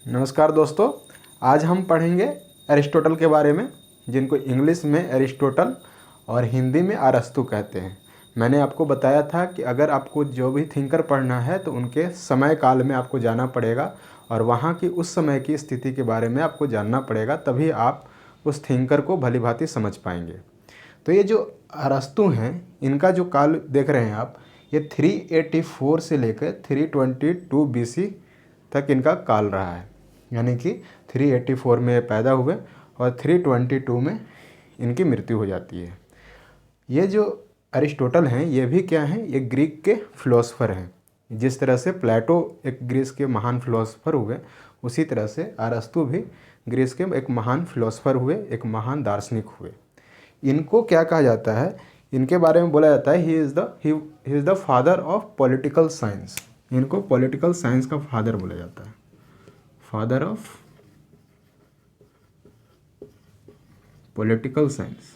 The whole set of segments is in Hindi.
नमस्कार दोस्तों, आज हम पढ़ेंगे अरिस्टोटल के बारे में, जिनको इंग्लिश में एरिस्टोटल और हिंदी में अरस्तू कहते हैं। मैंने आपको बताया था कि अगर आपको जो भी थिंकर पढ़ना है तो उनके समय काल में आपको जाना पड़ेगा और वहाँ की उस समय की स्थिति के बारे में आपको जानना पड़ेगा, तभी आप उस थिंकर को भलीभांति समझ पाएंगे। तो ये जो अरस्तू हैं, इनका जो काल देख रहे हैं आप, ये 384 से लेकर 322 BC तक इनका काल रहा है। यानी कि 384 में पैदा हुए और 322 में इनकी मृत्यु हो जाती है। ये जो अरिस्टोटल हैं, ये भी क्या हैं, ये ग्रीक के फिलोसोफर हैं। जिस तरह से प्लेटो एक ग्रीस के महान फिलोसोफर हुए, उसी तरह से अरस्तू भी ग्रीस के एक महान फिलोसोफर हुए, एक महान दार्शनिक हुए। इनको क्या कहा जाता है, इनके बारे में बोला जाता है he is the father of political science. इनको पॉलिटिकल साइंस का फादर बोला जाता है, father of political science,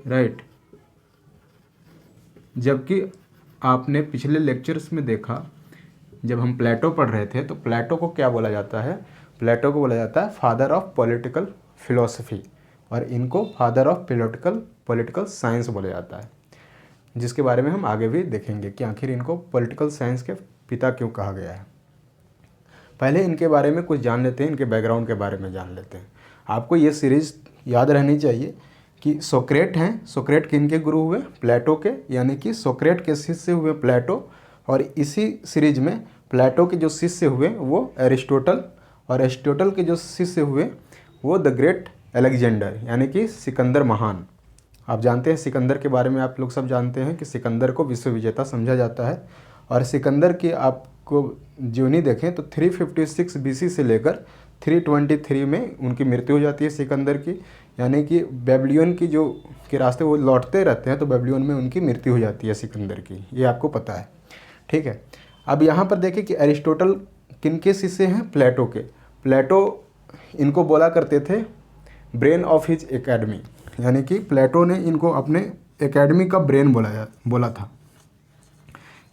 right. जबकि आपने पिछले लेक्चर्स में देखा, जब हम प्लेटो पढ़ रहे थे, तो प्लेटो को क्या बोला जाता है, प्लेटो को बोला जाता है फादर ऑफ पॉलिटिकल फिलोसफी, और इनको फादर ऑफ पॉलिटिकल साइंस बोला जाता है, जिसके बारे में हम आगे भी देखेंगे कि आखिर इनको पॉलिटिकल साइंस के पिता क्यों कहा गया है। पहले इनके बारे में कुछ जान लेते हैं, इनके बैकग्राउंड के बारे में जान लेते हैं। आपको ये सीरीज़ याद रहनी चाहिए कि सोक्रेट हैं, सोक्रेट किनके गुरु हुए, प्लेटो के, यानी कि सोक्रेट के शिष्य हुए प्लेटो, और इसी सीरीज में प्लेटो के जो शिष्य हुए वो एरिस्टोटल, और एरिस्टोटल के जो शिष्य हुए वो द ग्रेट अलेक्जेंडर, यानी कि सिकंदर महान। आप जानते हैं सिकंदर के बारे में, आप लोग सब जानते हैं कि सिकंदर को विश्व विजेता समझा जाता है। और सिकंदर की आपको जीवनी देखें तो 356 BC से लेकर 323 में उनकी मृत्यु हो जाती है सिकंदर की। यानी कि बेबीलोन की जो के रास्ते वो लौटते रहते हैं, तो बेबीलोन में उनकी मृत्यु हो जाती है सिकंदर की, ये आपको पता है, ठीक है। अब यहाँ पर देखें कि एरिस्टोटल किनके शिष्य हैं, प्लेटो के। प्लेटो इनको बोला करते थे ब्रेन ऑफ हिज एकेडमी, यानी कि प्लेटो ने इनको अपने एकेडमी का ब्रेन बोला था।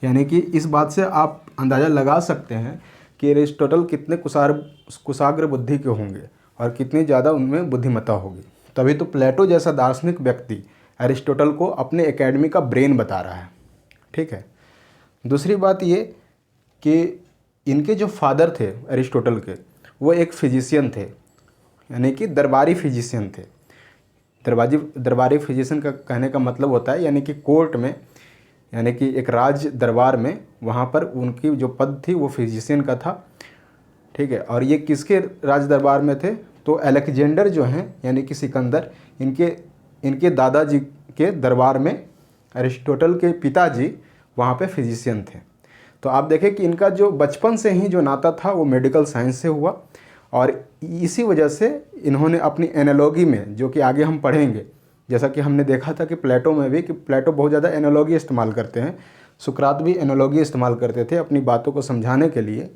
यानी कि इस बात से आप अंदाज़ा लगा सकते हैं कि एरिस्टोटल कितने कुशाग्र बुद्धि के होंगे और कितनी ज़्यादा उनमें बुद्धिमत्ता होगी। तभी तो प्लेटो जैसा दार्शनिक व्यक्ति एरिस्टोटल को अपने एकेडमी का ब्रेन बता रहा है, ठीक है। दूसरी बात ये कि इनके जो फादर थे एरिस्टोटल के, वो एक फिजिशियन थे, यानी कि दरबारी फिजिशियन थे। दरबारी फिजिशियन का कहने का मतलब होता है, यानी कि कोर्ट में, यानी कि एक राज दरबार में, वहाँ पर उनकी जो पद थी वो फिजिशियन का था, ठीक है। और ये किसके राज दरबार में थे, तो अलेक्जेंडर जो हैं, यानी कि सिकंदर, इनके दादाजी के दरबार में एरिस्टोटल के पिताजी वहाँ पे फिजिशियन थे। तो आप देखें कि इनका जो बचपन से ही जो नाता था वो मेडिकल साइंस से हुआ, और इसी वजह से इन्होंने अपनी एनालॉजी में, जो कि आगे हम पढ़ेंगे, जैसा कि हमने देखा था कि प्लेटो में भी, कि प्लेटो बहुत ज़्यादा एनालॉजी इस्तेमाल करते हैं, सुकरात भी एनालॉजी इस्तेमाल करते थे अपनी बातों को समझाने के लिए,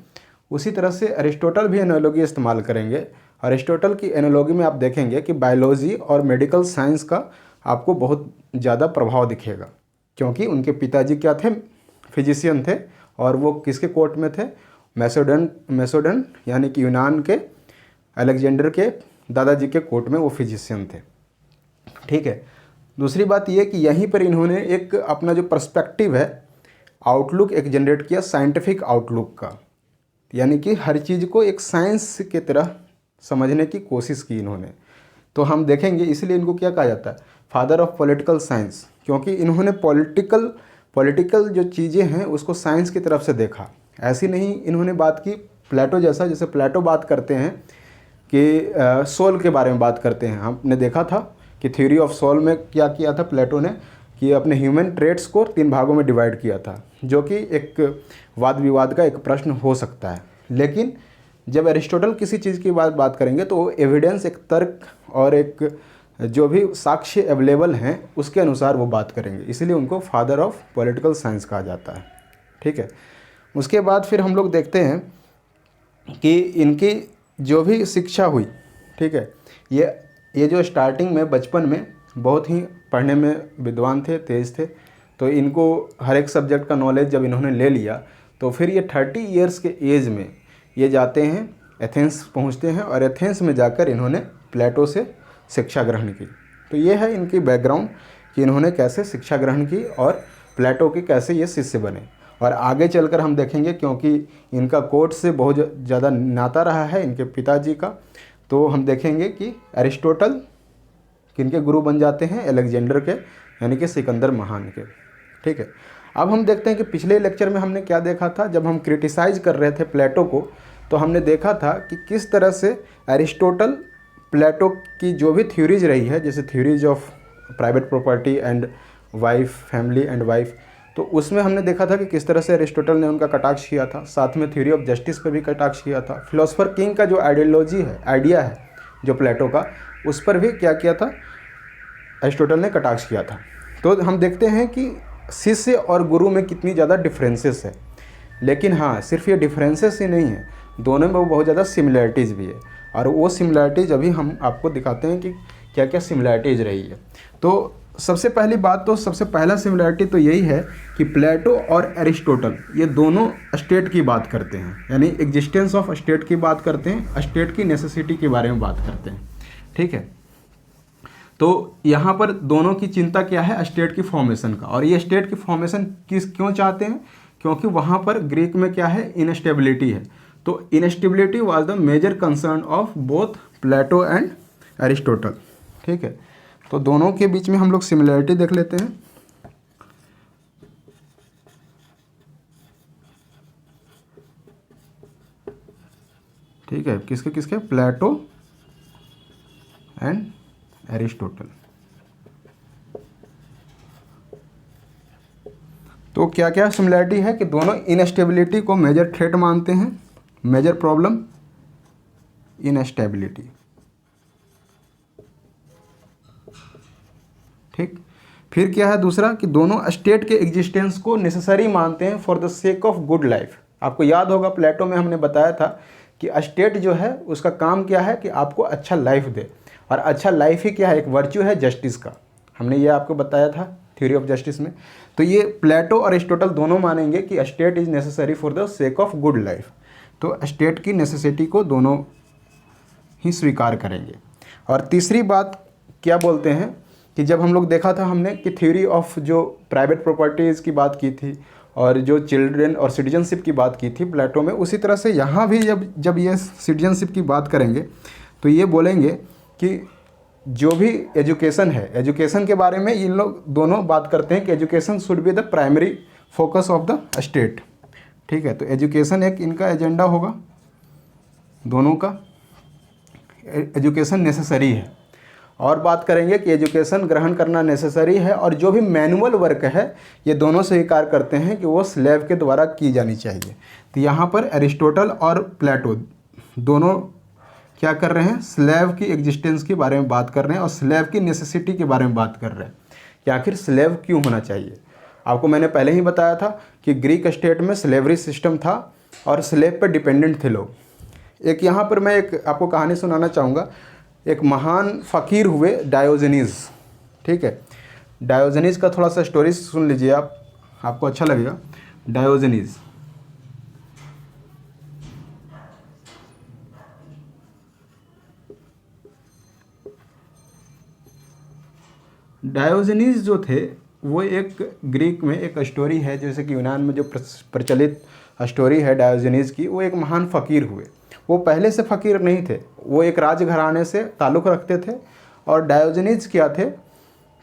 उसी तरह से अरिस्टोटल भी एनालॉजी इस्तेमाल करेंगे। अरिस्टोटल की एनालॉजी में आप देखेंगे कि बायोलॉजी और मेडिकल साइंस का आपको बहुत ज़्यादा प्रभाव दिखेगा, क्योंकि उनके पिताजी क्या थे, फिजिशियन थे, और वो किसके कोर्ट में थे, मैसोडन यानी कि यूनान के अलेक्जेंडर के दादाजी के कोर्ट में वो फिजिशियन थे, ठीक है। दूसरी बात ये कि यहीं पर इन्होंने एक अपना जो पर्सपेक्टिव है, आउटलुक एक जनरेट किया, साइंटिफिक आउटलुक का, यानी कि हर चीज़ को एक साइंस की तरह समझने की कोशिश की इन्होंने। तो हम देखेंगे इसलिए इनको क्या कहा जाता है, फादर ऑफ पॉलिटिकल साइंस, क्योंकि इन्होंने पॉलिटिकल जो चीज़ें हैं उसको साइंस की तरफ से देखा। ऐसी नहीं इन्होंने बात की प्लेटो जैसे प्लेटो बात करते हैं कि सोल के बारे में बात करते हैं। हमने देखा था कि थ्योरी ऑफ सोल में क्या किया था प्लेटो ने, कि अपने ह्यूमन ट्रेट्स को 3 भागों में डिवाइड किया था, जो कि एक वाद विवाद का एक प्रश्न हो सकता है। लेकिन जब एरिस्टोटल किसी चीज़ की बात करेंगे तो एविडेंस, एक तर्क और एक जो भी साक्ष्य अवेलेबल हैं उसके अनुसार वो बात करेंगे, इसलिए उनको फादर ऑफ पॉलिटिकल साइंस कहा जाता है, ठीक है। उसके बाद फिर हम लोग देखते हैं कि इनकी जो भी शिक्षा हुई, ठीक है, ये जो स्टार्टिंग में बचपन में बहुत ही पढ़ने में विद्वान थे, तेज़ थे, तो इनको हर एक सब्जेक्ट का नॉलेज जब इन्होंने ले लिया, तो फिर ये 30 ईयर्स के एज में ये जाते हैं एथेंस पहुंचते हैं और एथेंस में जाकर इन्होंने प्लेटो से शिक्षा ग्रहण की। तो ये है इनकी बैकग्राउंड कि इन्होंने कैसे शिक्षा ग्रहण की और प्लेटो के कैसे ये शिष्य बने। और आगे चलकर हम देखेंगे, क्योंकि इनका कोर्ट से बहुत ज़्यादा नाता रहा है इनके पिताजी का, तो हम देखेंगे कि अरिस्टोटल किनके गुरु बन जाते हैं, अलेक्जेंडर के, यानी कि सिकंदर महान के। ठीक है, अब हम देखते हैं कि पिछले लेक्चर में हमने क्या देखा था। जब हम क्रिटिसाइज कर रहे थे प्लेटो को, तो हमने देखा था कि किस तरह से अरिस्टोटल प्लेटो की जो भी थ्योरीज रही है, जैसे theories of private property and wife, family and wife, तो उसमें हमने देखा था कि किस तरह से अरिस्टोटल ने उनका कटाक्ष किया था। साथ में थ्योरी ऑफ जस्टिस पर भी कटाक्ष किया था। फिलोसोफर किंग का जो आइडियोलॉजी है, आइडिया है जो प्लेटो का, उस पर भी क्या किया था, अरिस्टोटल ने कटाक्ष किया था। तो हम देखते हैं कि शिष्य और गुरु में कितनी ज़्यादा डिफरेंसेस है। लेकिन हाँ, सिर्फ ये डिफरेंसेस ही नहीं है, दोनों में बहुत ज़्यादा सिमिलरिटीज़ भी है। और वो सिमिलरिटीज़ अभी हम आपको दिखाते हैं कि क्या क्या सिमिलरिटीज़ रही है। तो सबसे पहली बात, तो सबसे पहला सिमिलरिटी तो यही है कि प्लेटो और अरिस्टोटल ये दोनों स्टेट की बात करते हैं, यानी एग्जिस्टेंस ऑफ स्टेट की बात करते हैं, स्टेट की नेसेसिटी के बारे में बात करते हैं। ठीक है, तो यहाँ पर दोनों की चिंता क्या है, स्टेट की फॉर्मेशन का। और ये स्टेट की फॉर्मेशन क्यों चाहते हैं, क्योंकि वहाँ पर ग्रीक में क्या है, इनस्टेबिलिटी है। तो instability was the major concern of both Plato and Aristotle. ठीक है, तो दोनों के बीच में हम लोग सिमिलरिटी देख लेते हैं। ठीक है, किसके किसके, प्लेटो एंड एरिस्टोटल। तो क्या क्या सिमिलरिटी है कि दोनों इनस्टेबिलिटी को मेजर थ्रेट मानते हैं, मेजर प्रॉब्लम इनस्टेबिलिटी। ठीक, फिर क्या है दूसरा कि दोनों स्टेट के एग्जिस्टेंस को नेसेसरी मानते हैं for the sake of good life. आपको याद होगा प्लेटो में हमने बताया था कि स्टेट जो है उसका काम क्या है कि आपको अच्छा लाइफ दे, और अच्छा लाइफ ही क्या है, एक वर्च्यू है जस्टिस का। हमने ये आपको बताया था थ्योरी ऑफ जस्टिस में। तो ये प्लेटो और अरिस्टोटल दोनों मानेंगे कि state is necessary for the sake of good life. तो स्टेट की नेसेसिटी को दोनों ही स्वीकार करेंगे। और तीसरी बात क्या बोलते हैं कि जब हम लोग देखा था हमने कि थ्योरी ऑफ जो प्राइवेट प्रॉपर्टीज़ की बात की थी और जो चिल्ड्रन और सिटीजनशिप की बात की थी प्लेटो में, उसी तरह से यहाँ भी जब ये सिटीजनशिप की बात करेंगे तो ये बोलेंगे कि जो भी एजुकेशन है, एजुकेशन के बारे में इन लोग दोनों बात करते हैं कि education should be the primary focus of the state. ठीक है, तो एजुकेशन एक इनका एजेंडा होगा दोनों का, एजुकेशन नेसेसरी है। और बात करेंगे कि एजुकेशन ग्रहण करना नेसेसरी है, और जो भी मैनुअल वर्क है ये दोनों स्वीकार करते हैं कि वो स्लेव के द्वारा की जानी चाहिए। तो यहाँ पर एरिस्टोटल और प्लेटो दोनों क्या कर रहे हैं, स्लेव की एग्जिस्टेंस के बारे में बात कर रहे हैं और स्लेव की नेसेसिटी के बारे में बात कर रहे हैं कि आखिर स्लेव क्यों होना चाहिए। आपको मैंने पहले ही बताया था कि ग्रीक स्टेट में स्लेवरी सिस्टम था और स्लेव पर डिपेंडेंट थे लोग। एक यहाँ पर मैं एक आपको कहानी सुनाना चाहूँगा। एक महान फ़कीर हुए डायोजनीज। ठीक है, डायोजनीज का थोड़ा सा स्टोरी सुन लीजिए आप, आपको अच्छा लगेगा। डायोजनीज डायोजनीज जो थे वो एक ग्रीक में एक स्टोरी है, जैसे कि यूनान में जो प्रचलित स्टोरी है डायोजनीज की। वो एक महान फ़कीर हुए। वो पहले से फ़कीर नहीं थे, वो एक राजघराने से ताल्लुक़ रखते थे। और डायोजनीज क्या थे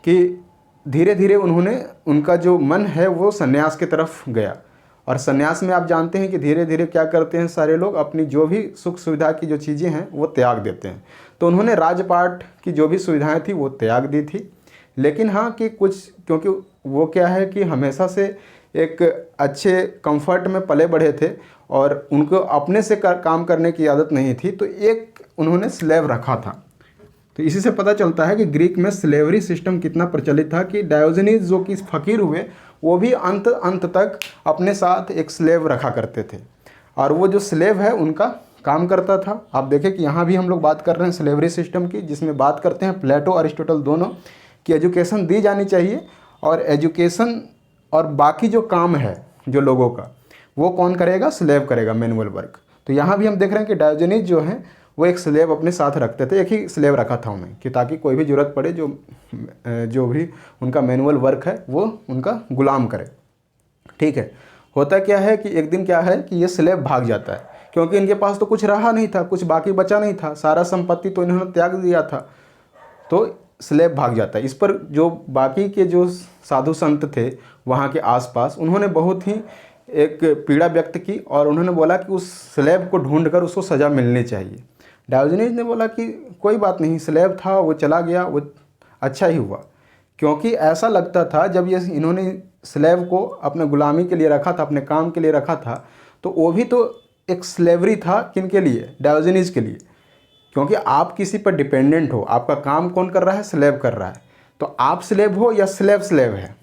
कि धीरे धीरे उनका जो मन है वो सन्यास की तरफ गया। और सन्यास में आप जानते हैं कि धीरे धीरे क्या करते हैं सारे लोग, अपनी जो भी सुख सुविधा की जो चीज़ें हैं वो त्याग देते हैं। तो उन्होंने राजपाट की जो भी सुविधाएं थी वो त्याग दी थी। लेकिन हाँ कि कुछ, क्योंकि वो क्या है कि हमेशा से एक अच्छे कंफर्ट में पले बढ़े थे और उनको अपने से काम करने की आदत नहीं थी, तो एक उन्होंने स्लेव रखा था। तो इसी से पता चलता है कि ग्रीक में स्लेवरी सिस्टम कितना प्रचलित था कि डायोजनीज जो कि फ़कीर हुए वो भी अंत तक अपने साथ एक स्लेव रखा करते थे। और वो जो स्लेव है उनका काम करता था। आप देखें कि यहाँ भी हम लोग बात कर रहे हैं स्लेवरी सिस्टम की, जिसमें बात करते हैं प्लेटो अरिस्टोटल दोनों कि एजुकेशन दी जानी चाहिए, और एजुकेशन और बाकी जो काम है जो लोगों का वो कौन करेगा, स्लेव करेगा, मैनुअल वर्क। तो यहाँ भी हम देख रहे हैं कि डायोजनीज जो हैं वो एक स्लेव अपने साथ रखते थे, एक ही स्लेव रखा था उन्हें कि ताकि कोई भी ज़रूरत पड़े जो भी उनका मैनुअल वर्क है वो उनका गुलाम करे। ठीक है, होता क्या है कि एक दिन क्या है कि ये स्लेव भाग जाता है, क्योंकि इनके पास तो कुछ रहा नहीं था, कुछ बाकी बचा नहीं था, सारा संपत्ति तो इन्होंने त्याग दिया था, तो स्लेव भाग जाता है। इस पर जो बाकी के जो साधु संत थे वहाँ के आसपास, उन्होंने बहुत ही एक पीड़ा व्यक्त की और उन्होंने बोला कि उस स्लेव को ढूंढकर उसको सज़ा मिलनी चाहिए। डायोजनीज ने बोला कि कोई बात नहीं, स्लेव था वो चला गया, वो अच्छा ही हुआ, क्योंकि ऐसा लगता था जब ये इन्होंने स्लेव को अपने गुलामी के लिए रखा था, अपने काम के लिए रखा था, तो वो भी तो एक स्लेवरी था। किन के लिए? डायोजनीज के लिए, क्योंकि आप किसी पर डिपेंडेंट हो, आपका काम कौन कर रहा है? स्लेव कर रहा है। तो आप स्लेव हो या स्लेव स्लेव है,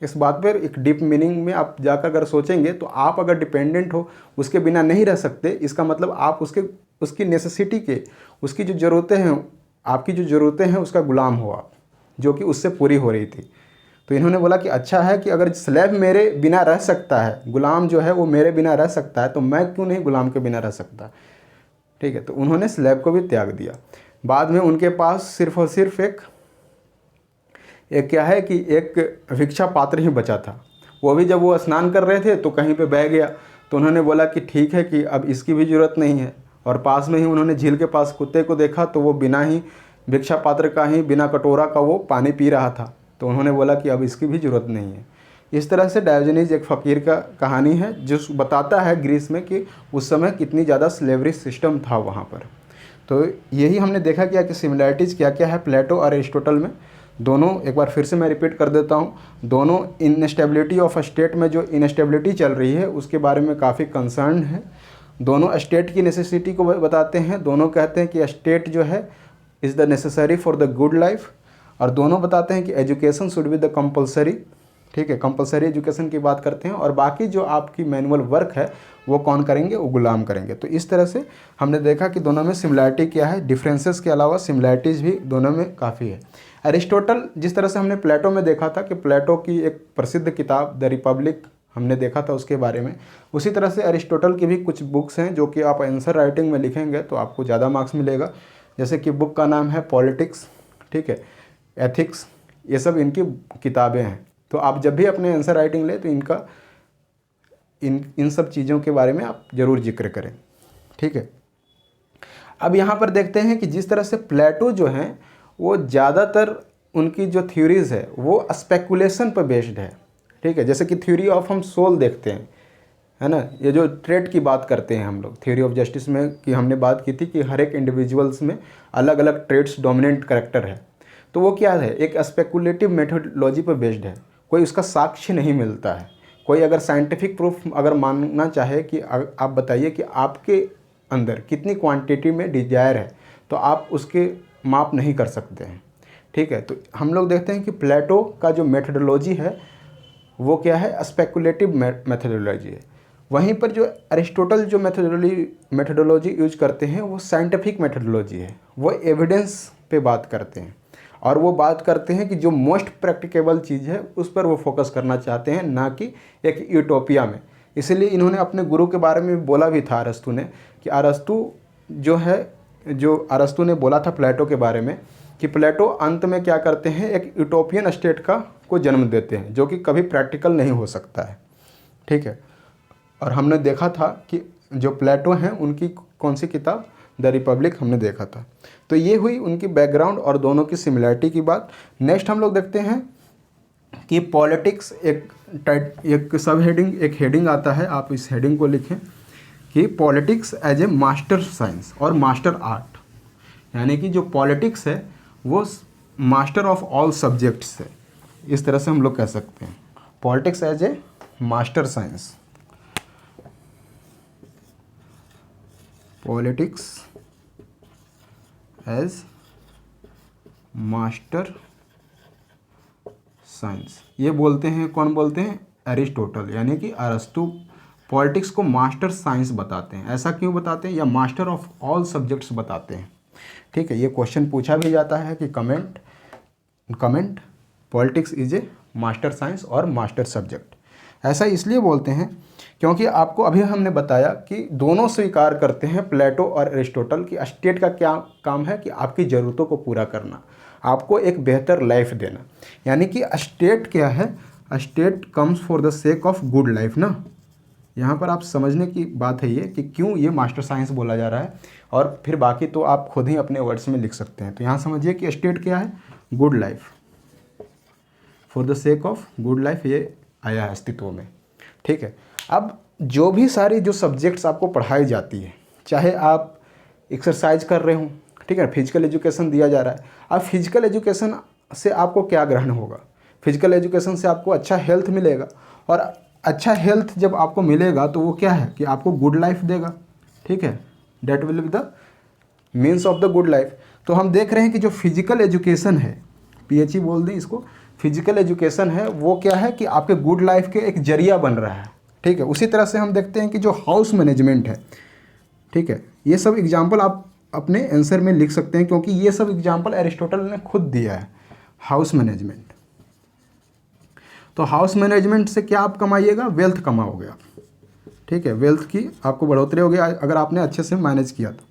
इस बात पर एक डीप मीनिंग में आप जाकर अगर सोचेंगे तो आप अगर डिपेंडेंट हो, उसके बिना नहीं रह सकते, इसका मतलब आप उसकी नेसेसिटी के, उसकी जो ज़रूरतें हैं, आपकी जो ज़रूरतें हैं उसका गुलाम हो आप, जो कि उससे पूरी हो रही थी। तो इन्होंने बोला कि अच्छा है कि अगर स्लेव मेरे बिना रह सकता है, गुलाम जो है वो मेरे बिना रह सकता है, तो मैं क्यों नहीं गुलाम के बिना रह सकता। ठीक है, तो उन्होंने स्लेव को भी त्याग दिया। बाद में उनके पास सिर्फ और सिर्फ एक क्या है कि एक भिक्षा पात्र ही बचा था। वो भी जब वो स्नान कर रहे थे तो कहीं पे बह गया, तो उन्होंने बोला कि ठीक है कि अब इसकी भी ज़रूरत नहीं है। और पास में ही उन्होंने झील के पास कुत्ते को देखा, तो वो बिना ही भिक्षा पात्र का ही, बिना कटोरा का वो पानी पी रहा था, तो उन्होंने बोला कि अब इसकी भी ज़रूरत नहीं है। इस तरह से डायोजनीज एक फ़कीर का कहानी है जो बताता है ग्रीस में कि उस समय कितनी ज़्यादा स्लेवरी सिस्टम था वहाँ पर। तो यही हमने देखा क्या कि सिमिलैरिटीज़ क्या क्या है प्लेटो और एरिस्टोटल में। दोनों, एक बार फिर से मैं रिपीट कर देता हूँ, दोनों इनस्टेबिलिटी ऑफ स्टेट में जो इनस्टेबिलिटी चल रही है उसके बारे में काफ़ी कंसर्न है। दोनों स्टेट की नेसेसिटी को बताते हैं। दोनों कहते हैं कि स्टेट जो है is the necessary for the good life, और दोनों बताते हैं कि education should be the compulsory. ठीक है, कंपलसरी एजुकेशन की बात करते हैं, और बाकी जो आपकी मैनुअल वर्क है वो कौन करेंगे? वो गुलाम करेंगे। तो इस तरह से हमने देखा कि दोनों में सिमिलैरिटी क्या है, डिफरेंसेस के अलावा सिमिलैरिटीज़ भी दोनों में काफ़ी है। एरिस्टोटल, जिस तरह से हमने प्लेटो में देखा था कि प्लेटो की एक प्रसिद्ध किताब द रिपब्लिक हमने देखा था उसके बारे में, उसी तरह से एरिस्टोटल की भी कुछ बुक्स हैं जो कि आप आंसर राइटिंग में लिखेंगे तो आपको ज़्यादा मार्क्स मिलेगा। जैसे कि बुक का नाम है पॉलिटिक्स, ठीक है, एथिक्स, ये सब इनकी किताबें हैं। तो आप जब भी अपने आंसर राइटिंग लें तो इन सब चीज़ों के बारे में आप ज़रूर जिक्र करें। ठीक है, अब यहाँ पर देखते हैं कि जिस तरह से प्लेटो जो हैं वो ज़्यादातर उनकी जो थ्योरीज़ है वो स्पेकुलेशन पर बेस्ड है। ठीक है, जैसे कि थ्योरी ऑफ हम सोल देखते हैं, है ना, ये जो ट्रेड की बात करते हैं हम लोग थ्योरी ऑफ जस्टिस में, कि हमने बात की थी कि हर एक इंडिविजुअल्स में अलग अलग ट्रेड्स डोमिनेंट करेक्टर है। तो वो क्या है? एक स्पेकुलेटिव मेथोडोलॉजी पर बेस्ड है, कोई उसका साक्ष्य नहीं मिलता है। कोई अगर साइंटिफिक प्रूफ अगर मानना चाहे कि आप बताइए कि आपके अंदर कितनी क्वांटिटी में डिजायर है, तो आप उसके माप नहीं कर सकते हैं। ठीक है, तो हम लोग देखते हैं कि प्लेटो का जो मेथोडोलॉजी है वो क्या है? स्पेकुलेटिव मेथोडोलॉजी है। वहीं पर जो अरिस्टोटल जो मेथोडोलॉजी यूज करते हैं वो साइंटिफिक मेथोडोलॉजी है, वो एविडेंस पे बात करते हैं, और वो बात करते हैं कि जो मोस्ट प्रैक्टिकेबल चीज़ है उस पर वो फोकस करना चाहते हैं, ना कि एक यूटोपिया में। इसलिए इन्होंने अपने गुरु के बारे में बोला भी था अरस्तु ने, कि अरस्तु जो है, जो अरस्तु ने बोला था प्लेटो के बारे में, कि प्लेटो अंत में क्या करते हैं? एक यूटोपियन स्टेट को जन्म देते हैं, जो कि कभी प्रैक्टिकल नहीं हो सकता है। ठीक है, और हमने देखा था कि जो प्लेटो हैं उनकी कौन सी किताब? द रिपब्लिक हमने देखा था। तो ये हुई उनकी बैकग्राउंड और दोनों की सिमिलैरिटी की बात। नेक्स्ट हम लोग देखते हैं कि पॉलिटिक्स, एक सब हेडिंग, एक हेडिंग आता है, आप इस हेडिंग को लिखें कि politics as a master science और मास्टर आर्ट, यानी कि जो पॉलिटिक्स है वो मास्टर ऑफ ऑल सब्जेक्ट्स है, इस तरह से हम लोग कह सकते हैं। Politics as a master science, politics as master science, ये बोलते हैं, कौन बोलते हैं? एरिस्टोटल, यानी कि अरस्तु पॉलिटिक्स को मास्टर साइंस बताते हैं। ऐसा क्यों बताते हैं? या मास्टर ऑफ ऑल सब्जेक्ट्स बताते हैं। ठीक है, ये क्वेश्चन पूछा भी जाता है कि comment politics is a master science और मास्टर सब्जेक्ट। ऐसा इसलिए बोलते हैं क्योंकि आपको अभी हमने बताया कि दोनों स्वीकार करते हैं, प्लेटो और एरिस्टोटल, की स्टेट का क्या काम है कि आपकी ज़रूरतों को पूरा करना, आपको एक बेहतर लाइफ देना। यानी कि स्टेट क्या है, state comes for the sake of good life ना। यहाँ पर आप समझने की बात है ये कि क्यों ये मास्टर साइंस बोला जा रहा है, और फिर बाकी तो आप खुद ही अपने वर्ड्स में लिख सकते हैं। तो यहाँ समझिए कि स्टेट क्या है, good life, for the sake of good life ये आया है अस्तित्व में। ठीक है, अब जो भी सारी जो सब्जेक्ट्स आपको पढ़ाई जाती है, चाहे आप एक्सरसाइज कर रहे हो, ठीक है, फिजिकल एजुकेशन दिया जा रहा है, अब फिजिकल एजुकेशन से आपको क्या ग्रहण होगा, फिजिकल एजुकेशन से आपको अच्छा हेल्थ मिलेगा, और अच्छा हेल्थ जब आपको मिलेगा तो वो क्या है कि आपको गुड लाइफ देगा। ठीक है, that will be the means of the good life. तो हम देख रहे हैं कि जो फिजिकल एजुकेशन है, पीएचई बोल दें इसको, फिजिकल एजुकेशन है, वो क्या है कि आपके गुड लाइफ के एक जरिया बन रहा है। ठीक है, उसी तरह से हम देखते हैं कि जो हाउस मैनेजमेंट है, ठीक है, ये सब एग्जाम्पल आप अपने आंसर में लिख सकते हैं, क्योंकि ये सब एग्जाम्पल एरिस्टोटल ने खुद दिया है। हाउस मैनेजमेंट, तो हाउस मैनेजमेंट से क्या आप कमाइएगा, वेल्थ कमाओगे आप। ठीक है, वेल्थ की आपको बढ़ोतरी होगी अगर आपने अच्छे से मैनेज किया तो।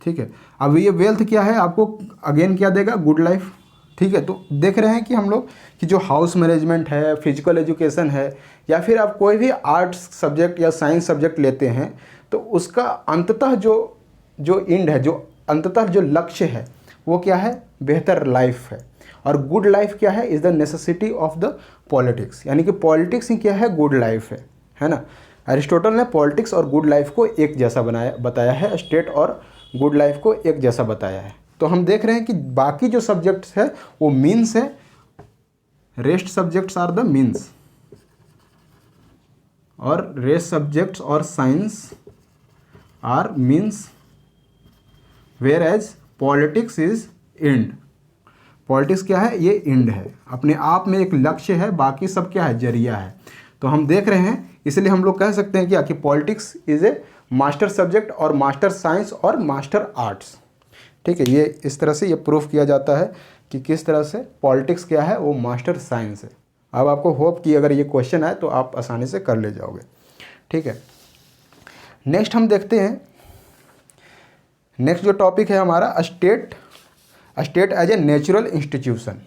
ठीक है, अब ये वेल्थ क्या है, आपको अगेन क्या देगा, गुड लाइफ। ठीक है, तो देख रहे हैं कि हम लोग कि जो हाउस मैनेजमेंट है, फिजिकल एजुकेशन है, या फिर आप कोई भी आर्ट्स सब्जेक्ट या साइंस सब्जेक्ट लेते हैं, तो उसका अंततः जो एंड है, जो अंततः जो लक्ष्य है, वो क्या है, बेहतर लाइफ है। और गुड लाइफ क्या है, is the necessity of the politics, यानी कि पॉलिटिक्स ही क्या है, गुड लाइफ है ना। एरिस्टोटल ने पॉलिटिक्स और गुड लाइफ को एक जैसा बताया है, स्टेट और गुड लाइफ को एक जैसा बताया है। तो हम देख रहे हैं कि बाकी जो सब्जेक्ट्स है वो मीन्स है, rest subjects are the means, और रेस्ट सब्जेक्ट्स और science are means, whereas politics is end. पॉलिटिक्स क्या है, ये एंड है, अपने आप में एक लक्ष्य है, बाकी सब क्या है, जरिया है। तो हम देख रहे हैं, इसलिए हम लोग कह सकते हैं कि politics is a master subject और मास्टर साइंस और मास्टर आर्ट्स। ठीक है, ये इस तरह से ये प्रूफ किया जाता है कि किस तरह से पॉलिटिक्स क्या है, वो मास्टर साइंस है। अब आपको होप कि अगर ये क्वेश्चन आए तो आप आसानी से कर ले जाओगे। ठीक है, नेक्स्ट हम देखते हैं, नेक्स्ट जो टॉपिक है हमारा, state as a natural institution,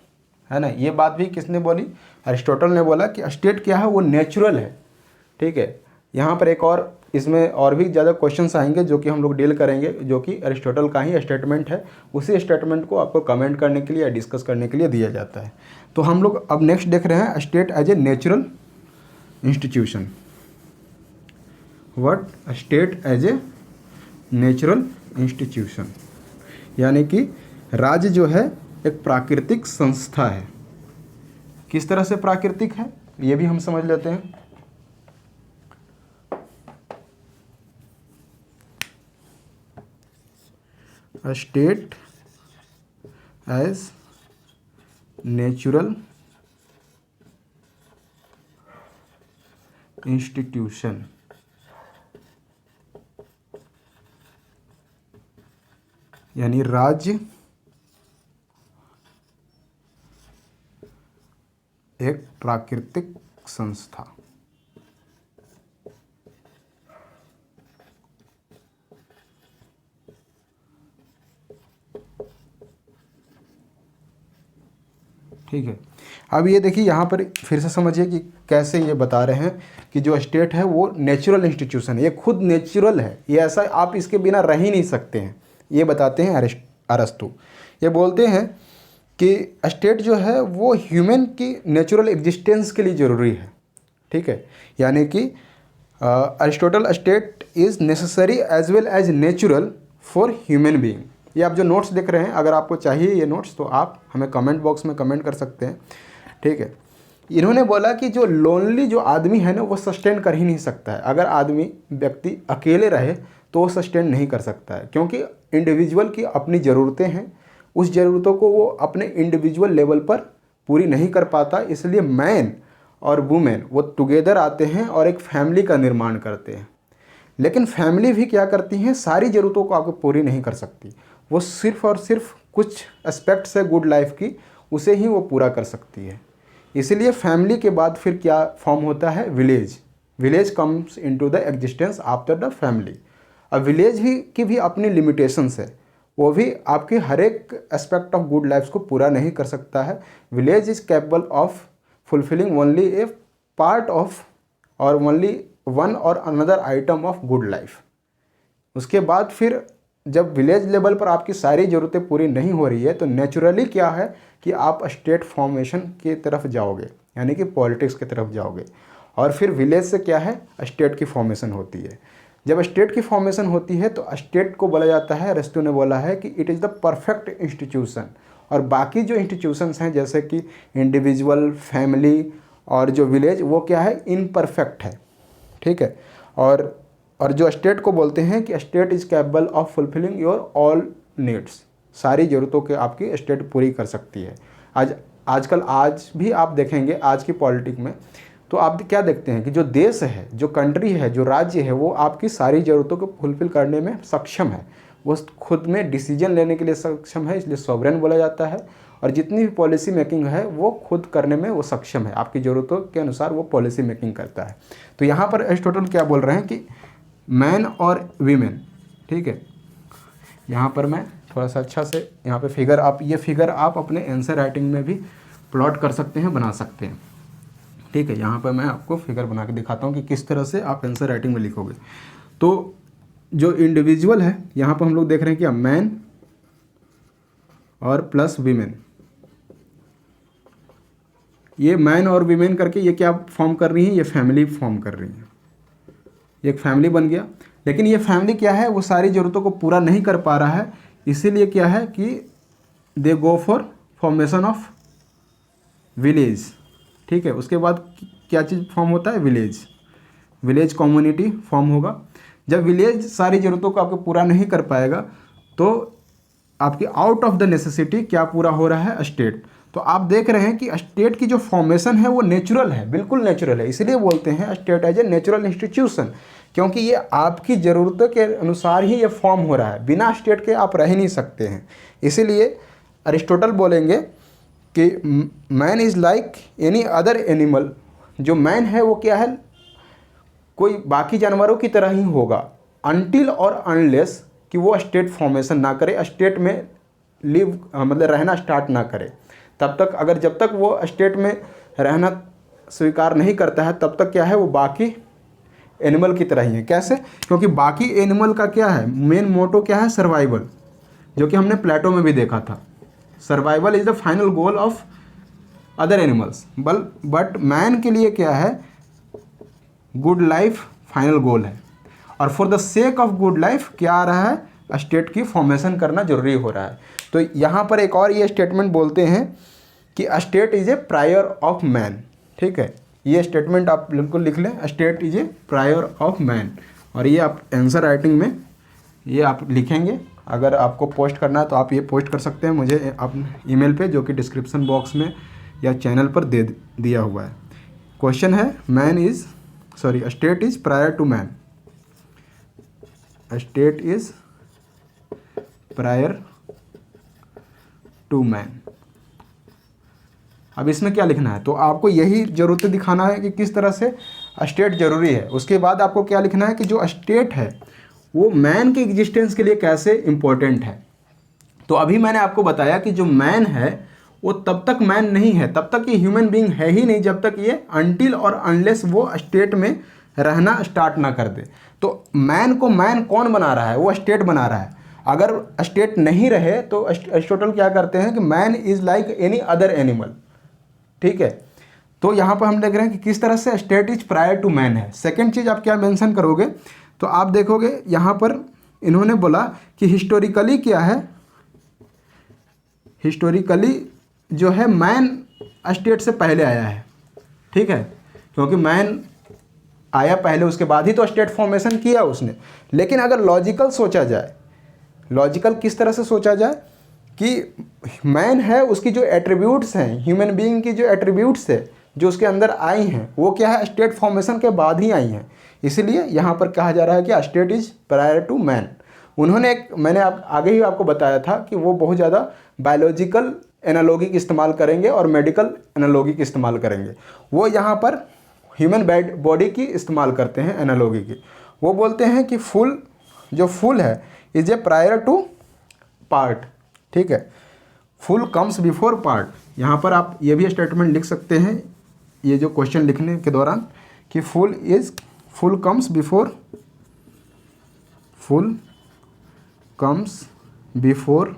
है ना। ये बात भी किसने बोली, एरिस्टोटल ने बोला कि स्टेट क्या है, वो नेचुरल है। ठीक है, यहाँ पर एक और इसमें और भी ज़्यादा क्वेश्चंस आएंगे जो कि हम लोग डील करेंगे, जो कि एरिस्टोटल का ही स्टेटमेंट है। उसी स्टेटमेंट को आपको कमेंट करने के लिए या डिस्कस करने के लिए दिया जाता है। तो हम लोग अब नेक्स्ट देख रहे हैं, state as a natural institution. What, state as a natural institution, यानी कि राज्य जो है एक प्राकृतिक संस्था है। किस तरह से प्राकृतिक है, ये भी हम समझ लेते हैं। A state as natural institution, यानी राज्य एक प्राकृतिक संस्था। ठीक है, अब ये देखिए यहाँ पर फिर से समझिए कि कैसे ये बता रहे हैं कि जो स्टेट है वो नेचुरल इंस्टीट्यूशन है, ये खुद नेचुरल है, ये ऐसा आप इसके बिना रह ही नहीं सकते हैं। ये बताते हैं अरस्तु। ये बोलते हैं कि स्टेट जो है वो ह्यूमन की नेचुरल एग्जिस्टेंस के लिए ज़रूरी है। ठीक है, यानी कि Aristotle state is necessary as well as natural for human being. ये आप जो नोट्स देख रहे हैं, अगर आपको चाहिए ये नोट्स तो आप हमें कमेंट बॉक्स में कमेंट कर सकते हैं। ठीक है, इन्होंने बोला कि जो लोनली जो आदमी है ना, वो सस्टेन कर ही नहीं सकता है। अगर व्यक्ति अकेले रहे तो वो सस्टेन नहीं कर सकता है, क्योंकि इंडिविजुअल की अपनी ज़रूरतें हैं, उस ज़रूरतों को वो अपने इंडिविजुअल लेवल पर पूरी नहीं कर पाता। इसलिए मैन और वुमेन वो टुगेदर आते हैं और एक फैमिली का निर्माण करते हैं। लेकिन फैमिली भी क्या करती हैं, सारी ज़रूरतों को आपको पूरी नहीं कर सकती, वो सिर्फ़ और सिर्फ कुछ एस्पेक्ट्स है गुड लाइफ की, उसे ही वो पूरा कर सकती है। इसीलिए फैमिली के बाद फिर क्या फॉर्म होता है, village. Village comes into the existence after the family. अब विलेज भी की भी अपनी लिमिटेशंस है, वो भी आपके हर एक एस्पेक्ट ऑफ गुड लाइफ को पूरा नहीं कर सकता है। Village is capable of fulfilling only A part of और ओनली वन और another item of good life. उसके बाद फिर जब विलेज लेवल पर आपकी सारी ज़रूरतें पूरी नहीं हो रही है तो नेचुरली क्या है कि आप स्टेट फॉर्मेशन की तरफ जाओगे, यानी कि पॉलिटिक्स की तरफ जाओगे। और फिर विलेज से क्या है, स्टेट की फॉर्मेशन होती है। जब स्टेट की फॉर्मेशन होती है तो स्टेट को बोला जाता है, अरिस्टो ने बोला है कि it is the perfect institution. और बाकी जो इंस्टीट्यूशंस हैं जैसे कि इंडिविजुअल, फैमिली और जो विलेज, वो क्या है, इनपरफेक्ट है, ठीक है। और जो स्टेट को बोलते हैं कि state is capable of fulfilling your all needs, सारी ज़रूरतों के आपकी स्टेट पूरी कर सकती है। आजकल आज भी आप देखेंगे आज की पॉलिटिक में तो आप क्या देखते हैं कि जो देश है, जो कंट्री है, जो राज्य है, वो आपकी सारी ज़रूरतों को फुलफिल करने में सक्षम है। वो खुद में डिसीजन लेने के लिए सक्षम है, इसलिए सॉवरेन बोला जाता है। और जितनी भी पॉलिसी मेकिंग है वो खुद करने में वो सक्षम है, आपकी ज़रूरतों के अनुसार वो पॉलिसी मेकिंग करता है। तो यहाँ पर एरिस्टोटल क्या बोल रहे हैं कि मैन और वीमेन, ठीक है। यहाँ पर मैं थोड़ा सा अच्छा से यहाँ पे फिगर, ये फिगर आप अपने आंसर राइटिंग में भी प्लॉट कर सकते हैं, बना सकते हैं, ठीक है। यहाँ पर मैं आपको फिगर बना के दिखाता हूँ कि किस तरह से आप आंसर राइटिंग में लिखोगे। तो जो इंडिविजुअल है यहाँ पर हम लोग देख रहे हैं कि मैन और प्लस वीमेन, ये मैन और वीमेन करके ये क्या फॉर्म कर रही हैं, ये फैमिली फॉर्म कर रही हैं। एक फैमिली बन गया, लेकिन ये फैमिली क्या है, वो सारी ज़रूरतों को पूरा नहीं कर पा रहा है। इसीलिए क्या है कि they go for formation of village, ठीक है। उसके बाद क्या चीज़ फॉर्म होता है, विलेज कम्युनिटी फॉर्म होगा। जब विलेज सारी ज़रूरतों को आपको पूरा नहीं कर पाएगा तो आपकी आउट ऑफ द नेसेसिटी क्या पूरा हो रहा है, स्टेट। तो आप देख रहे हैं कि स्टेट की जो फॉर्मेशन है वो नेचुरल है, बिल्कुल नेचुरल है। इसीलिए बोलते हैं state as a natural institution, क्योंकि ये आपकी ज़रूरतों के अनुसार ही ये फॉर्म हो रहा है, बिना स्टेट के आप रह ही नहीं सकते हैं। इसीलिए अरिस्टोटल बोलेंगे कि man is like any other animal. जो मैन है वो क्या है, कोई बाकी जानवरों की तरह ही होगा, अनटिल और अनलेस कि वो स्टेट फॉर्मेशन ना करे, स्टेट में लिव मतलब रहना स्टार्ट ना करे। तब तक अगर जब तक वो स्टेट में रहना स्वीकार नहीं करता है तब तक क्या है, वो बाकी एनिमल की तरह ही है। कैसे, क्योंकि बाकी एनिमल का क्या है, मेन मोटो क्या है, सर्वाइवल, जो कि हमने प्लेटो में भी देखा था। Survival is the final goal of other animals, but man के लिए क्या है, गुड लाइफ फाइनल गोल है। और for the sake of good life क्या आ रहा है, स्टेट की फॉर्मेशन करना जरूरी हो रहा है। तो यहाँ पर एक और ये स्टेटमेंट बोलते हैं कि state is a prior of man, ठीक है। ये स्टेटमेंट आप बिल्कुल लिख लें, state is a prior of man. और ये आप आंसर राइटिंग में ये आप लिखेंगे। अगर आपको पोस्ट करना है तो आप ये पोस्ट कर सकते हैं मुझे आप ईमेल पे, जो कि डिस्क्रिप्शन बॉक्स में या चैनल पर दे दिया हुआ है। क्वेश्चन है state is prior to man, state is prior to man. अब इसमें क्या लिखना है, तो आपको यही ज़रूरतें दिखाना है कि किस तरह से स्टेट ज़रूरी है। उसके बाद आपको क्या लिखना है कि जो स्टेट है वो मैन के एग्जिस्टेंस के लिए कैसे इम्पोर्टेंट है। तो अभी मैंने आपको बताया कि जो मैन है वो तब तक मैन नहीं है, तब तक ये ह्यूमन बीइंग है ही नहीं जब तक ये अनटिल और अनलेस वो स्टेट में रहना स्टार्ट ना कर दे। तो मैन को मैन कौन बना रहा है, वो स्टेट बना रहा है। अगर स्टेट नहीं रहे तो अरिस्टोटल क्या करते हैं कि man is like any other animal, ठीक है। तो यहाँ पर हम देख रहे हैं कि किस तरह से state is prior to man है। सेकेंड चीज़ आप क्या मेंशन करोगे, तो आप देखोगे यहाँ पर इन्होंने बोला कि हिस्टोरिकली क्या है, हिस्टोरिकली जो है मैन स्टेट से पहले आया है, ठीक है। क्योंकि मैन आया पहले, उसके बाद ही तो स्टेट फॉर्मेशन किया उसने। लेकिन अगर लॉजिकल सोचा जाए, लॉजिकल किस तरह से सोचा जाए कि मैन है, उसकी जो एट्रीब्यूट्स हैं, ह्यूमन बीइंग की जो एट्रीब्यूट्स है जो उसके अंदर आई हैं वो क्या है, स्टेट फॉर्मेशन के बाद ही आई हैं। इसलिए यहाँ पर कहा जा रहा है कि state is prior to man. उन्होंने मैंने आगे ही आपको बताया था कि वो बहुत ज़्यादा बायोलॉजिकल एनालॉगी की इस्तेमाल करेंगे और मेडिकल एनालॉगी की इस्तेमाल करेंगे। वो यहाँ पर ह्यूमन बॉडी की इस्तेमाल करते हैं एनालॉगी की। वो बोलते हैं कि फुल जो फुल है is a prior to part, ठीक है, फुल कम्स बिफोर पार्ट। यहाँ पर आप ये भी स्टेटमेंट लिख सकते हैं ये जो क्वेश्चन लिखने के दौरान कि full comes before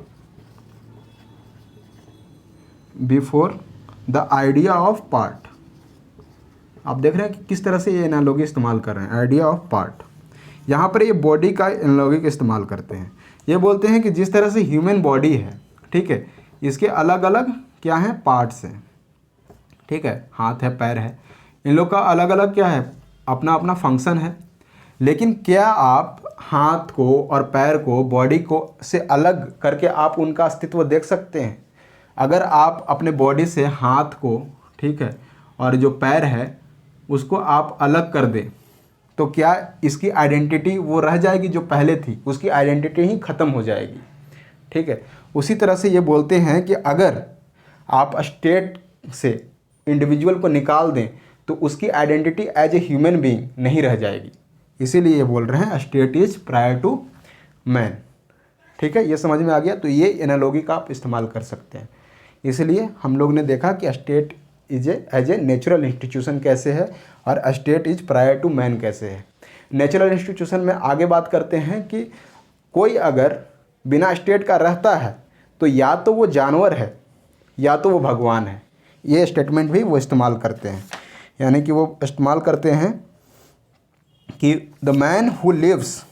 the idea of part. आप देख रहे हैं कि किस तरह से ये एनालॉगी इस्तेमाल कर रहे हैं, आइडिया ऑफ पार्ट। यहाँ पर ये बॉडी का एनालॉगी का इस्तेमाल करते हैं। ये बोलते हैं कि जिस तरह से ह्यूमन बॉडी है, ठीक है, इसके अलग अलग क्या हैं, पार्ट्स हैं, ठीक है, हाथ है, पैर है, इन लोग का अलग अलग क्या है, अपना अपना फंक्शन है। लेकिन क्या आप हाथ को और पैर को बॉडी को से अलग करके आप उनका अस्तित्व देख सकते हैं? अगर आप अपने बॉडी से हाथ को, ठीक है, और जो पैर है उसको आप अलग कर दें तो क्या इसकी आइडेंटिटी वो रह जाएगी जो पहले थी, उसकी आइडेंटिटी ही ख़त्म हो जाएगी, ठीक है। उसी तरह से ये बोलते हैं कि अगर आप स्टेट से इंडिविजुअल को निकाल दें तो उसकी identity as a human being नहीं रह जाएगी। इसीलिए ये बोल रहे हैं state is prior to man, ठीक है। ये समझ में आ गया। तो ये एनालॉगी का आप इस्तेमाल कर सकते हैं। इसलिए हम लोग ने देखा कि state is as a natural institution कैसे है और state is prior to man कैसे है। नेचुरल इंस्टीट्यूशन में आगे बात करते हैं कि कोई अगर बिना स्टेट का रहता है तो या तो वो जानवर है या तो वो भगवान है। ये स्टेटमेंट भी वो इस्तेमाल करते हैं, यानी कि वो इस्तेमाल करते हैं कि the man who lives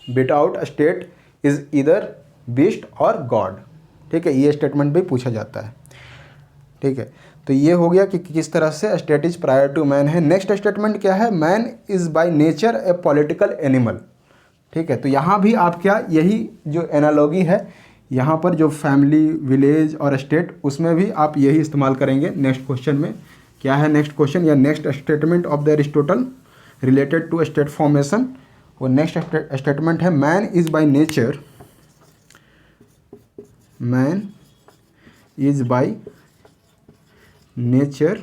without state is either beast और गॉड, ठीक है। ये स्टेटमेंट भी पूछा जाता है, ठीक है। तो ये हो गया कि किस तरह से state is prior to man है। नेक्स्ट स्टेटमेंट क्या है, man is by nature a political animal, ठीक है। तो यहाँ भी आप क्या, यही जो एनालॉगी है यहाँ पर जो फैमिली, विलेज और स्टेट, उसमें भी आप यही इस्तेमाल करेंगे। नेक्स्ट क्वेश्चन में क्या है, नेक्स्ट क्वेश्चन या next statement of the Aristotle related to state formation. वो नेक्स्ट स्टेटमेंट है man is by nature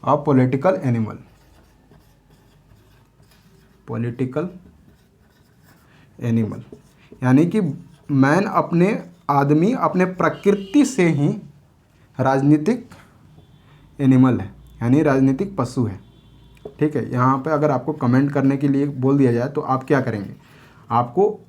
a political animal, यानी कि मैन अपने प्रकृति से ही राजनीतिक एनिमल है, यानी राजनीतिक पशु है, ठीक है। यहाँ पे अगर आपको कमेंट करने के लिए बोल दिया जाए तो आप क्या करेंगे, आपको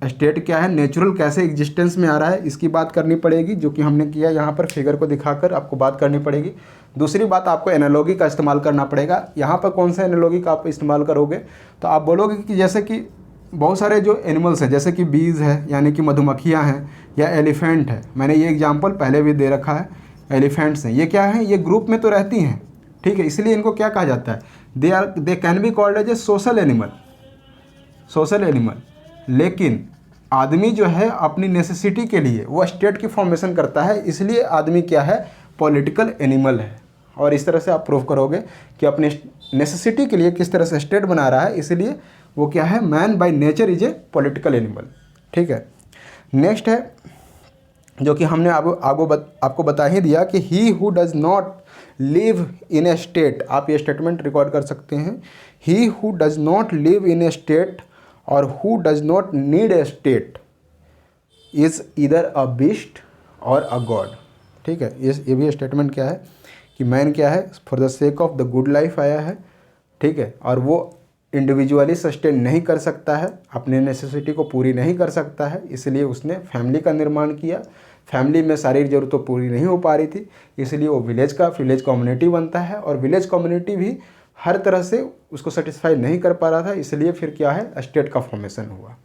स्टेट क्या है, नेचुरल कैसे एग्जिस्टेंस में आ रहा है, इसकी बात करनी पड़ेगी, जो कि हमने किया यहाँ पर फिगर को दिखाकर आपको बात करनी पड़ेगी। दूसरी बात, आपको एनालॉगी का इस्तेमाल करना पड़ेगा। यहाँ पर कौन सा एनालॉगी का आप इस्तेमाल करोगे, तो आप बोलोगे कि जैसे कि बहुत सारे जो एनिमल्स हैं, जैसे कि बीज है यानी कि मधुमक्खियाँ हैं, या एलिफेंट है। मैंने ये एग्जाम्पल पहले भी दे रखा है। एलिफेंट्स हैं, ये क्या है, ये ग्रुप में तो रहती हैं, ठीक है, इसलिए इनको क्या कहा जाता है, they can be called as a social animal. लेकिन आदमी जो है अपनी नेसेसिटी के लिए वो स्टेट की फॉर्मेशन करता है, इसलिए आदमी क्या है, पॉलिटिकल एनिमल है। और इस तरह से आप प्रूव करोगे कि अपने नेसेसिटी के लिए किस तरह से स्टेट बना रहा है, इसलिए वो क्या है, man by nature is a political animal, ठीक है। नेक्स्ट है जो कि हमने आपको बता ही दिया कि he who does not live in a state, आप ये स्टेटमेंट रिकॉर्ड कर सकते हैं, he who does not live in a state और who does not need a state is either a beast और अ गॉड, ठीक है। ये भी स्टेटमेंट क्या है कि मैन क्या है, for the sake of the good life आया है, ठीक है, और वो इंडिविजुअली सस्टेन नहीं कर सकता है, अपने नेसेसिटी को पूरी नहीं कर सकता है, इसलिए उसने फैमिली का निर्माण किया। फैमिली में सारी ज़रूरतें पूरी नहीं हो पा रही थी, इसलिए वो विलेज कम्युनिटी बनता है, और विलेज कम्युनिटी भी हर तरह से उसको सेटिस्फाई नहीं कर पा रहा था, इसलिए फिर क्या है, स्टेट का फॉर्मेशन हुआ,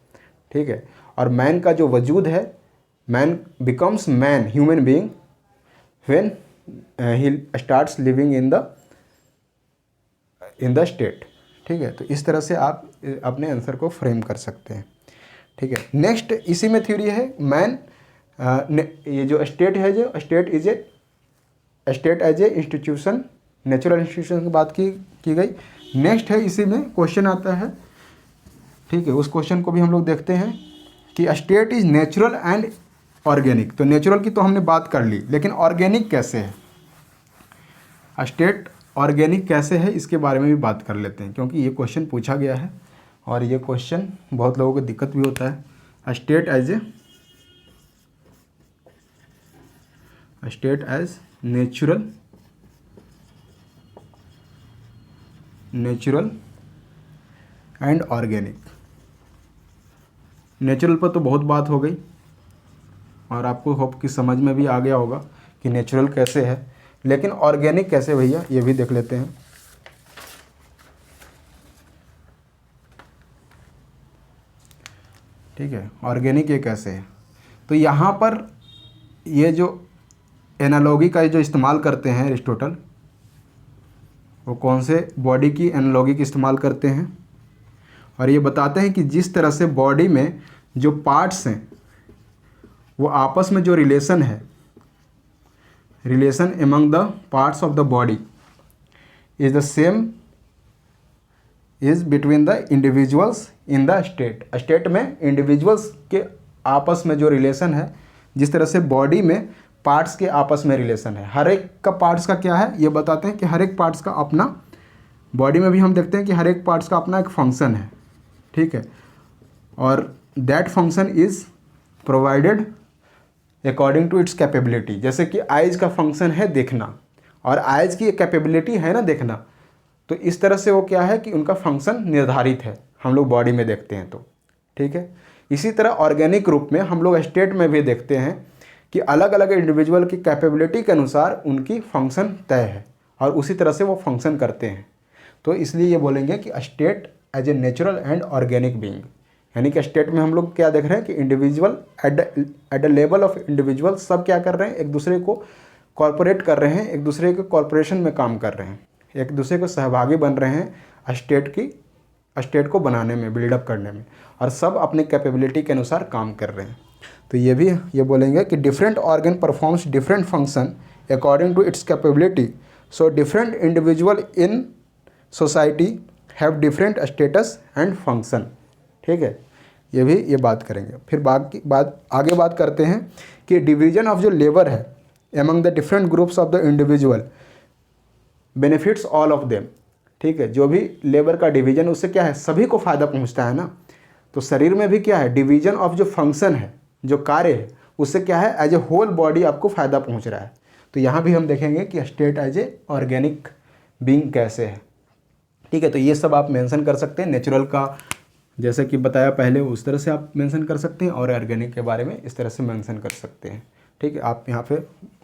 ठीक है। और मैन का जो वजूद है, man becomes man, human being, when he starts living in the state, ठीक है। तो इस तरह से आप अपने आंसर को फ्रेम कर सकते हैं, ठीक है। नेक्स्ट इसी में थ्योरी है मैन, ये जो स्टेट है, जो state as a institution, natural institution की बात की गई। नेक्स्ट है इसी में क्वेश्चन आता है, ठीक है, उस क्वेश्चन को भी हम लोग देखते हैं कि state is natural and organic. तो नेचुरल की तो हमने बात कर ली, लेकिन ऑर्गेनिक कैसे है, स्टेट ऑर्गेनिक कैसे है, इसके बारे में भी बात कर लेते हैं, क्योंकि ये क्वेश्चन पूछा गया है और ये क्वेश्चन बहुत लोगों को दिक्कत भी होता है। State as natural and organic. Natural पर तो बहुत बात हो गई और आपको होप कि समझ में भी आ गया होगा कि नेचुरल कैसे है, लेकिन ऑर्गेनिक कैसे भैया, ये भी देख लेते हैं। ठीक है, ऑर्गेनिक ये कैसे है, तो यहाँ पर ये जो एनालॉगी का जो इस्तेमाल करते हैं एरिस्टोटल, वो कौन से बॉडी की एनालॉगी की इस्तेमाल करते हैं, और ये बताते हैं कि जिस तरह से बॉडी में जो पार्ट्स हैं वो आपस में जो रिलेशन है, relation among the parts of the body is the same is between the individuals in the state. State में इंडिविजुअल्स के आपस में जो रिलेशन है, जिस तरह से बॉडी में पार्ट्स के आपस में रिलेशन है, हर एक का पार्ट्स का क्या है ये बताते हैं कि हर एक पार्ट्स का अपना, बॉडी में भी हम देखते हैं कि हर एक पार्ट्स का अपना एक फंक्शन है। ठीक है, और that function is provided according to its capability. जैसे कि आइज का फंक्शन है देखना, और आइज की कैपेबिलिटी है ना देखना, तो इस तरह से वो क्या है कि उनका फंक्शन निर्धारित है, हम लोग बॉडी में देखते हैं तो। ठीक है, इसी तरह ऑर्गेनिक रूप में हम लोग स्टेट में भी देखते हैं कि अलग अलग इंडिविजुअल की कैपेबिलिटी के अनुसार उनकी फंक्शन तय है और उसी तरह से वो फंक्शन करते हैं। तो इसलिए ये बोलेंगे कि state as a natural and organic being, यानी कि स्टेट में हम लोग क्या देख रहे हैं कि individual at the level of individual सब क्या कर रहे हैं, एक दूसरे को कॉर्पोरेट कर रहे हैं, एक दूसरे के कॉर्पोरेशन में काम कर रहे हैं, एक दूसरे को सहभागी बन रहे हैं स्टेट को बनाने में, बिल्डअप करने में, और सब अपने कैपेबिलिटी के अनुसार काम कर रहे हैं। तो ये भी ये बोलेंगे कि different organ performs different function according to its capability, so different individual in society have different status and function. ठीक है, ये बात करेंगे। फिर आगे बात करते हैं कि डिवीजन ऑफ जो लेबर है among the different groups of the individual benefits all of them. ठीक है, जो भी लेबर का डिवीजन, उससे क्या है, सभी को फ़ायदा पहुंचता है ना। तो शरीर में भी क्या है, डिवीजन ऑफ जो फंक्शन है, जो कार्य है, उससे क्या है, एज ए होल बॉडी आपको फ़ायदा पहुंच रहा है। तो यहाँ भी हम देखेंगे कि state as a organic being कैसे है। ठीक है, तो ये सब आप मेंशन कर सकते हैं। नेचुरल का जैसे कि बताया पहले उस तरह से आप मेंशन कर सकते हैं, और ऑर्गेनिक के बारे में इस तरह से मेंशन कर सकते हैं। ठीक है, आप यहाँ पे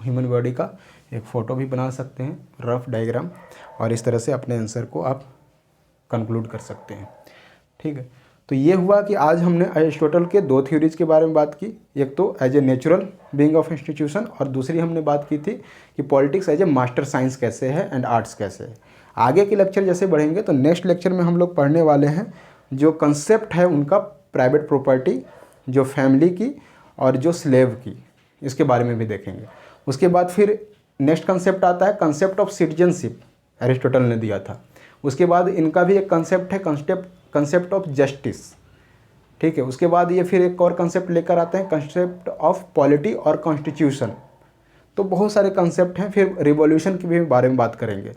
ह्यूमन बॉडी का एक फ़ोटो भी बना सकते हैं, रफ डायग्राम, और इस तरह से अपने आंसर को आप कंक्लूड कर सकते हैं। ठीक है, तो ये हुआ कि आज हमने अरिस्टोटल के दो थ्योरीज के बारे में बात की, एक तो as a natural being of institution, और दूसरी हमने बात की थी कि politics as a master science कैसे है एंड आर्ट्स कैसे है। आगे के लेक्चर जैसे बढ़ेंगे तो नेक्स्ट लेक्चर में हम लोग पढ़ने वाले हैं जो कंसेप्ट है उनका, प्राइवेट प्रॉपर्टी, जो फैमिली की और जो स्लेव की, इसके बारे में भी देखेंगे। उसके बाद फिर नेक्स्ट कंसेप्ट आता है कंसेप्ट ऑफ सिटीजनशिप, एरिस्टोटल ने दिया था। उसके बाद इनका भी एक कंसेप्ट है कंसेप्ट ऑफ जस्टिस। ठीक है, उसके बाद ये फिर एक और कंसेप्ट लेकर आते हैं, कंसेप्ट ऑफ पॉलिटी और कॉन्स्टिट्यूशन। तो बहुत सारे कंसेप्ट हैं। फिर रिवॉल्यूशन के भी बारे में बात करेंगे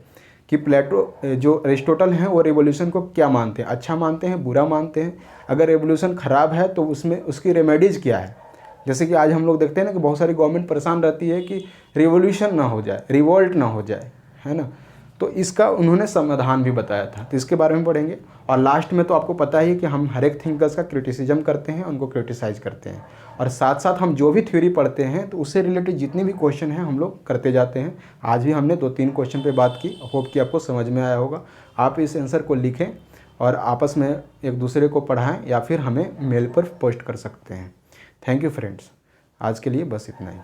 कि प्लेटो जो एरिस्टोटल हैं वो रिवॉल्यूशन को क्या मानते हैं, अच्छा मानते हैं, बुरा मानते हैं। अगर रिवॉल्यूशन ख़राब है तो उसमें उसकी रेमेडीज़ क्या है। जैसे कि आज हम लोग देखते हैं ना कि बहुत सारी गवर्नमेंट परेशान रहती है कि रिवॉल्यूशन ना हो जाए, रिवोल्ट ना हो जाए, है ना। तो इसका उन्होंने समाधान भी बताया था, तो इसके बारे में पढ़ेंगे। और लास्ट में तो आपको पता ही कि हम हर एक थिंकर्स का क्रिटिसिज्म करते हैं, उनको क्रिटिसाइज करते हैं, और साथ साथ हम जो भी थ्योरी पढ़ते हैं तो उससे रिलेटेड जितने भी क्वेश्चन हैं हम लोग करते जाते हैं। आज भी हमने 2-3 क्वेश्चन पे बात की, होप कि आपको समझ में आया होगा। आप इस आंसर को लिखें और आपस में एक दूसरे को पढ़ाएं या फिर हमें मेल पर पोस्ट कर सकते हैं। थैंक यू फ्रेंड्स, आज के लिए बस इतना ही।